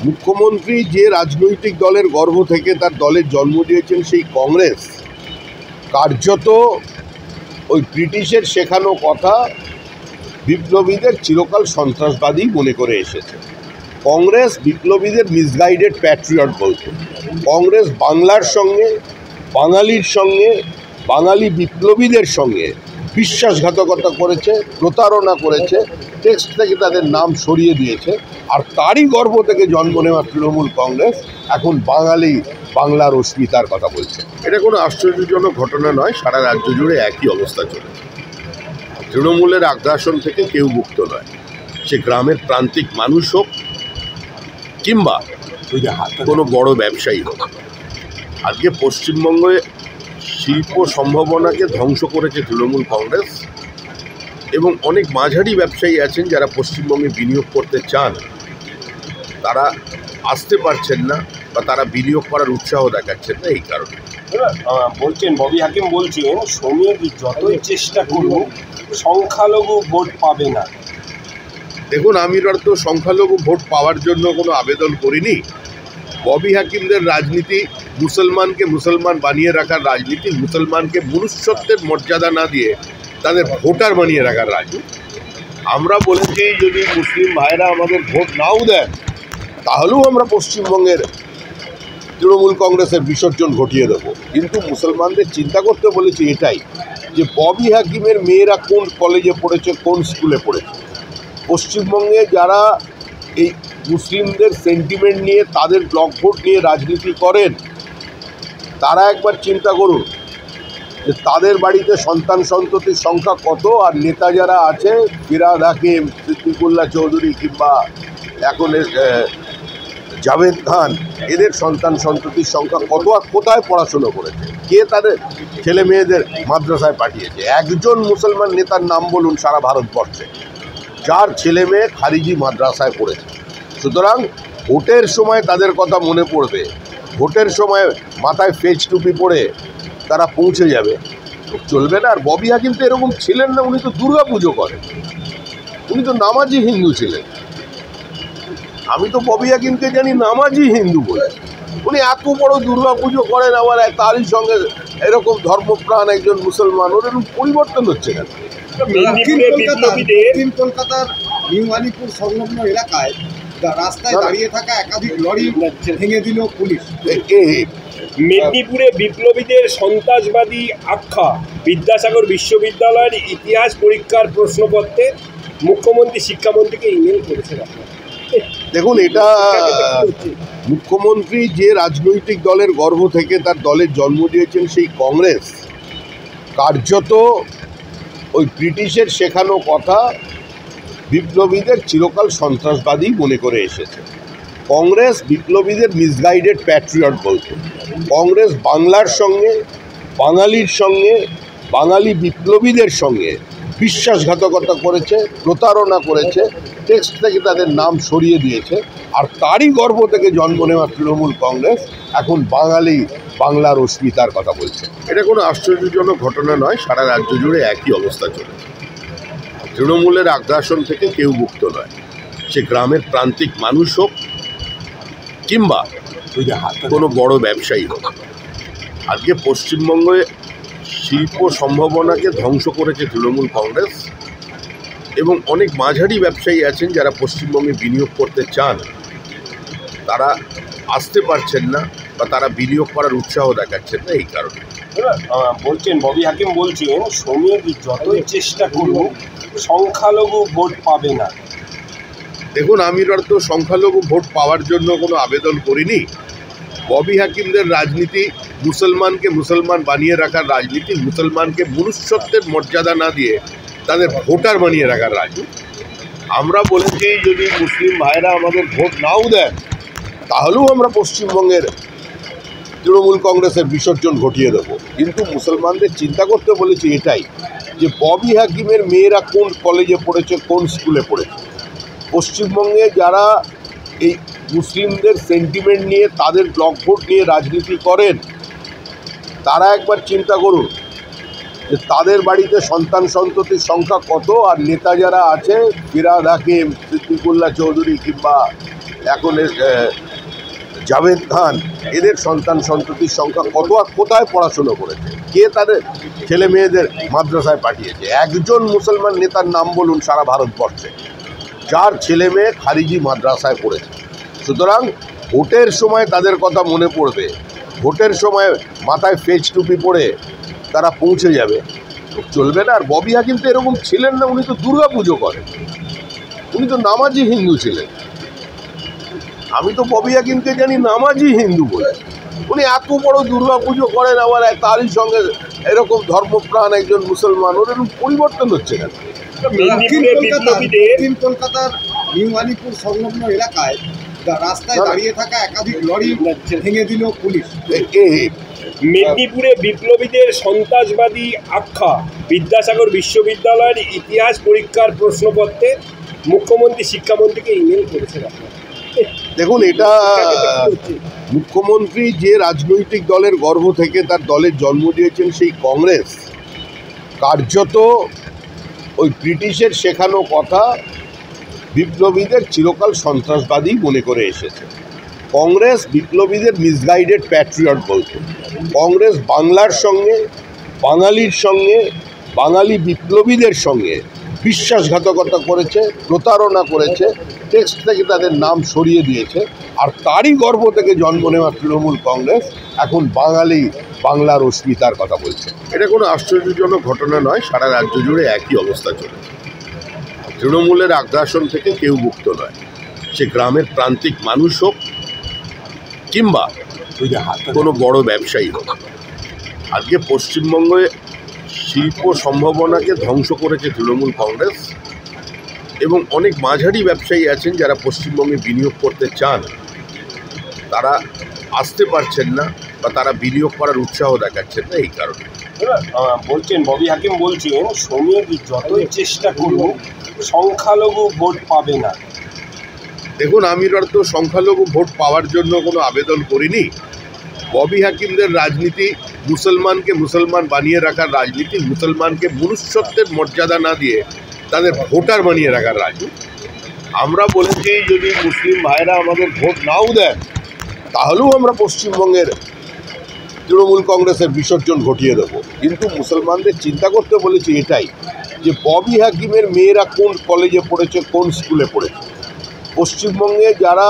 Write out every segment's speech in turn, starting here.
মুখ্যমন্ত্রী যে রাজনৈতিক দলের গর্ভ থেকে তার দলের জন্ম দিয়েছেন সেই কংগ্রেস কার্যত ওই ব্রিটিশের শেখানো কথা বিপ্লবীদের চিরকাল সন্ত্রাসবাদী মনে করে এসেছে। কংগ্রেস বিপ্লবীদের মিসগাইডেড প্যাট্রিয়ট বলতো। কংগ্রেস বাংলার সঙ্গে, বাঙালির সঙ্গে, বাঙালি বিপ্লবীদের সঙ্গে বিশ্বাসঘাতকতা করেছে, প্রতারণা করেছে, টেক্সট থেকে তাদের নাম সরিয়ে দিয়েছে। আর তারই গর্ভ থেকে জন্ম নেওয়া তৃণমূল কংগ্রেস এখন বাংলার অস্মিতার কথা বলছে। এটা কোনো আশ্চর্যজনক ঘটনা নয়, সারা রাজ্য জুড়ে একই অবস্থা চলেছে। তৃণমূলের আগ্রাসন থেকে কেউ মুক্ত নয়, সে গ্রামের প্রান্তিক মানুষ হোক কিংবা কোনো বড় ব্যবসায়ী হোক। আজকে পশ্চিমবঙ্গে শিল্প সম্ভাবনাকে ধ্বংস করেছে তৃণমূল কংগ্রেস, এবং অনেক মাঝারি ব্যবসায়ী আছেন যারা পশ্চিমবঙ্গে বিনিয়োগ করতে চান, তারা আসতে পারছেন না বা তারা বিনিয়োগ করার উৎসাহ দেখাচ্ছেন না। এই কারণে বলছেন ববি হাকিম বলছেন শ্রমিক যতই চেষ্টা করুক সংখ্যালঘু ভোট পাবে না। দেখুন, আমি তো সংখ্যালঘু ভোট পাওয়ার জন্য কোনো আবেদন করিনি। ববি হাকিমদের রাজনীতি মুসলমানকে মুসলমান বানিয়ে রাখার রাজনীতি, মুসলমানকে মনুষ্যত্বের মর্যাদা না দিয়ে তাদের ভোটার বানিয়ে রাখার রাজনীতি। আমরা বলেছি যদি মুসলিম ভাইরা আমাদের ভোট নাও দেন তাহলেও আমরা পশ্চিমবঙ্গের তৃণমূল কংগ্রেসের বিসর্জন ঘটিয়ে দেবো। কিন্তু মুসলমানদের চিন্তা করতে বলেছি এটাই, যে ববি হাকিমের মেয়েরা কোন কলেজে পড়েছে, কোন স্কুলে পড়েছে। পশ্চিমবঙ্গে যারা এই মুসলিমদের সেন্টিমেন্ট নিয়ে, তাদের ব্লক ভোট নিয়ে রাজনীতি করেন, তারা একবার চিন্তা করুন যে তাদের বাড়িতে সন্তান সন্ততির সংখ্যা কত, আর নেতা যারা আছে ফিরহাদ হাকিম, সিদ্দিকুল্লাহ চৌধুরী কিংবা এখন জাভেদ খান, এদের সন্তান সন্ততির সংখ্যা কত আর কোথায় পড়াশুনো করেছে, কে তাদের ছেলে মেয়েদের মাদ্রাসায় পাঠিয়েছে। একজন মুসলমান নেতার নাম বলুন সারা ভারতবর্ষে যার ছেলে মেয়ে খারিজি মাদ্রাসায় পড়েছে। সুতরাং ভোটের সময় তাদের কথা মনে পড়বে, ভোটের সময় মাথায় ফেজ টুপি পরে তারা পৌঁছে যাবে, চলবে না। আর ববি হাকিম তো এরকম ছিলেন না, উনি তো দুর্গা পুজো করেন, উনি তো নামাজি হিন্দু ছিলেন। আমি তো ববি হাকিমকে জানি নামাজি হিন্দু বলে। উনি এত বড় দুর্গা পুজো করেন, আবার তারই সঙ্গে এরকম ধর্মপ্রাণ একজন মুসলমান, ওর এরকম পরিবর্তন হচ্ছে কেন? দক্ষিণ কলকাতার নিউ আলিপুর সংলগ্ন এলাকায় রাস্তায় দাঁড়িয়ে থাকা একাধিক লরি ভেঙে দিল পুলিশ। মেদিনীপুরে বিপ্লবীদের সন্ত্রাসবাদী আখ্যা, বিদ্যাসাগর বিশ্ববিদ্যালয়ের ইতিহাস পরীক্ষার প্রশ্নপত্রে মুখ্যমন্ত্রী শিক্ষামন্ত্রীকে ইমেল করেছেন। দেখুন, এটা মুখ্যমন্ত্রী যে রাজনৈতিক দলের গর্ভ থেকে তার দলের জন্ম দিয়েছেন সেই কংগ্রেস কার্যত ওই ব্রিটিশের শেখানো কথা বিপ্লবীদের চিরকাল সন্ত্রাসবাদী মনে করে এসেছে। কংগ্রেস বিপ্লবীদের মিসগাইডেড প্যাট্রিয়ট বলতো। কংগ্রেস বাংলার সঙ্গে, বাঙালির সঙ্গে, বাঙালি বিপ্লবীদের সঙ্গে বিশ্বাসঘাতকতা করেছে, প্রতারণা করেছে, টেক্সট থেকে তাদের নাম সরিয়ে দিয়েছে। আর তারই গর্ভ থেকে জন্ম নেওয়া তৃণমূল কংগ্রেস এখন বাংলার অস্মিতার কথা বলছে। এটা কোনো আশ্চর্যজনক ঘটনা নয়, সারা রাজ্য জুড়ে একই অবস্থা চলেছে। তৃণমূলের আগ্রাসন থেকে কেউ মুক্ত নয়, সে গ্রামের প্রান্তিক মানুষ হোক কিংবা কোনো বড় ব্যবসায়ী হোক। আজকে পশ্চিমবঙ্গে শিল্প সম্ভাবনাকে ধ্বংস করেছে তৃণমূল কংগ্রেস, এবং অনেক মাঝারি ব্যবসায়ী আছেন যারা পশ্চিমবঙ্গে বিনিয়োগ করতে চান, তারা আসতে পারছেন না বা তারা বিনিয়োগ করার উৎসাহ দেখাচ্ছেন না। এই কারণে বলছেন ববি হাকিম বলছেন শ্রমিক যতই চেষ্টা করুক সংখ্যালঘু ভোট পাবে না। দেখুন, আমি তো সংখ্যালঘু ভোট পাওয়ার জন্য কোনো আবেদন করিনি। ববি হাকিমদের রাজনীতি মুসলমানকে মুসলমান বানিয়ে রাখার রাজনীতি, মুসলমানকে মনুষ্যত্বের মর্যাদা না দিয়ে তাদের ভোটার বানিয়ে রাখার রাজনীতি। আমরা বলেছি যদি মুসলিম ভাইরা আমাদের ভোট নাও দেন তাহলেও আমরা পশ্চিমবঙ্গের তৃণমূল কংগ্রেসের বিসর্জন ঘটিয়ে দেবো। কিন্তু মুসলমানদের চিন্তা করতে বলেছি এটাই, যে ববি হাকিমের মেয়েরা কোন কলেজে পড়েছে, কোন স্কুলে পড়েছে। পশ্চিমবঙ্গে যারা এই মুসলিমদের সেন্টিমেন্ট নিয়ে, তাদের ব্লক ভোট নিয়ে রাজনীতি করেন, তারা একবার চিন্তা করুন যে তাদের বাড়িতে সন্তান সন্ততির সংখ্যা কত, আর নেতা যারা আছে ফিরহাদ হাকিম, সিদ্দিকুল্লাহ চৌধুরী কিংবা এখন জাভেদ খান, এদের সন্তান সন্ততির সংখ্যা কত আর কোথায় পড়াশুনো করেছে, কে তাদের ছেলে মেয়েদের মাদ্রাসায় পাঠিয়েছে? একজন মুসলমান নেতার নাম বলুন সারা ভারতবর্ষে যার ছেলে মেয়ে খারিজি মাদ্রাসায় পড়েছে। সুতরাং ভোটের সময় তাদের কথা মনে পড়বে, ভোটের সময় মাথায় ফেজ টুপি পরে তারা পৌঁছে যাবে, চলবে না। আর ববি হাকিম তো এরকম ছিলেন না, উনি তো দুর্গা পুজো করেন, উনি তো নামাজি হিন্দু ছিলেন। আমি তো ববি হাকিমকে জানি নামাজি হিন্দু বলে। উনি এত বড় দুর্গা পুজো করেন, আবার তারই সঙ্গে এরকম ধর্মপ্রাণ একজন মুসলমান, ওর এরকম পরিবর্তন হচ্ছে কেন? দক্ষিণ কলকাতার নিউ আলিপুর সংলগ্ন এলাকায় রাস্তায় দাঁড়িয়ে থাকা একাধিক লরি ভেঙে দিল পুলিশ। মেদিনীপুরে বিপ্লবীদের সন্ত্রাসবাদী আখ্যা, বিদ্যাসাগর বিশ্ববিদ্যালয়ের ইতিহাস পরীক্ষার প্রশ্নপত্রে মুখ্যমন্ত্রী শিক্ষামন্ত্রীকে ইমেল করেছেন। দেখুন, এটা মুখ্যমন্ত্রী যে রাজনৈতিক দলের গর্ভ থেকে তার দলের জন্ম দিয়েছেন, সেই কংগ্রেস কার্যত ওই ব্রিটিশের শেখানো কথা বিপ্লবীদের চিরকাল সন্ত্রাসবাদী মনে করে এসেছে। কংগ্রেস বিপ্লবীদের মিসগাইডেড প্যাট্রিয়ট বলতো। কংগ্রেস বাংলার সঙ্গে, বাঙালির সঙ্গে, বাঙালি বিপ্লবীদের সঙ্গে বিশ্বাসঘাতকতা করেছে, প্রতারণা করেছে, টেক্সট থেকে তাদের নাম সরিয়ে দিয়েছে। আর তারই গর্ভ থেকে জন্ম নেওয়া তৃণমূল কংগ্রেস এখন বাংলার অস্মিতার কথা বলছে। এটা কোনো আশ্চর্যজনক ঘটনা নয়, সারা রাজ্য জুড়ে একই অবস্থা চলেছে। তৃণমূলের আগ্রাসন থেকে কেউ মুক্ত নয়, সে গ্রামের প্রান্তিক মানুষ হোক কিংবা কোনো বড় ব্যবসায়ী হোক। আজকে পশ্চিমবঙ্গে শিল্প সম্ভাবনাকে ধ্বংস করেছে তৃণমূল কংগ্রেস, এবং অনেক মাঝারি ব্যবসায়ী আছেন যারা পশ্চিমবঙ্গে বিনিয়োগ করতে চান, তারা আসতে পারছেন না বা তারা বিনিয়োগ করার উৎসাহ দেখাচ্ছেন না। এই কারণে বলছেন, ববি হাকিম বলছেন, শ্রমিক যতই চেষ্টা করুক সংখ্যালঘু ভোট পাবে না। দেখুন, আমি তো সংখ্যালঘু ভোট পাওয়ার জন্য কোনো আবেদন করিনি। ববি হাকিমদের রাজনীতি মুসলমানকে মুসলমান বানিয়ে রাখার রাজনীতি, মুসলমানকে মনুষ্যত্বের মর্যাদা না দিয়ে তাদের ভোটার বানিয়ে রাখার রাজনীতি। আমরা বলেছি যদি মুসলিম ভাইরা আমাদের ভোট নাও দেন, তাহলেও আমরা পশ্চিমবঙ্গের তৃণমূল কংগ্রেসের বিসর্জন ঘটিয়ে দেবো। কিন্তু মুসলমানদের চিন্তা করতে বলেছি এটাই, যে ববি হাকিমের মেয়েরা কোন কলেজে পড়েছে, কোন স্কুলে পড়েছে। পশ্চিমবঙ্গে যারা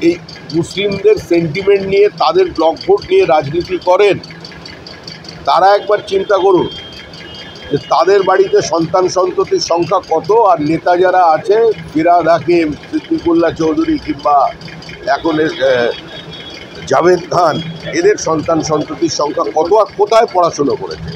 এই মুসলিমদের সেন্টিমেন্ট নিয়ে, তাদের ব্লক ভোট নিয়ে রাজনীতি করেন, তারা একবার চিন্তা করুন যে তাদের বাড়িতে সন্তান সন্ততির সংখ্যা কত, আর নেতা যারা আছে ফিরহাদ হাকিম, সিদ্দিকুল্লাহ চৌধুরী কিংবা এখন জাভেদ খান, এদের সন্তান সন্ততির সংখ্যা কত আর কোথায় পড়াশুনো করেছে।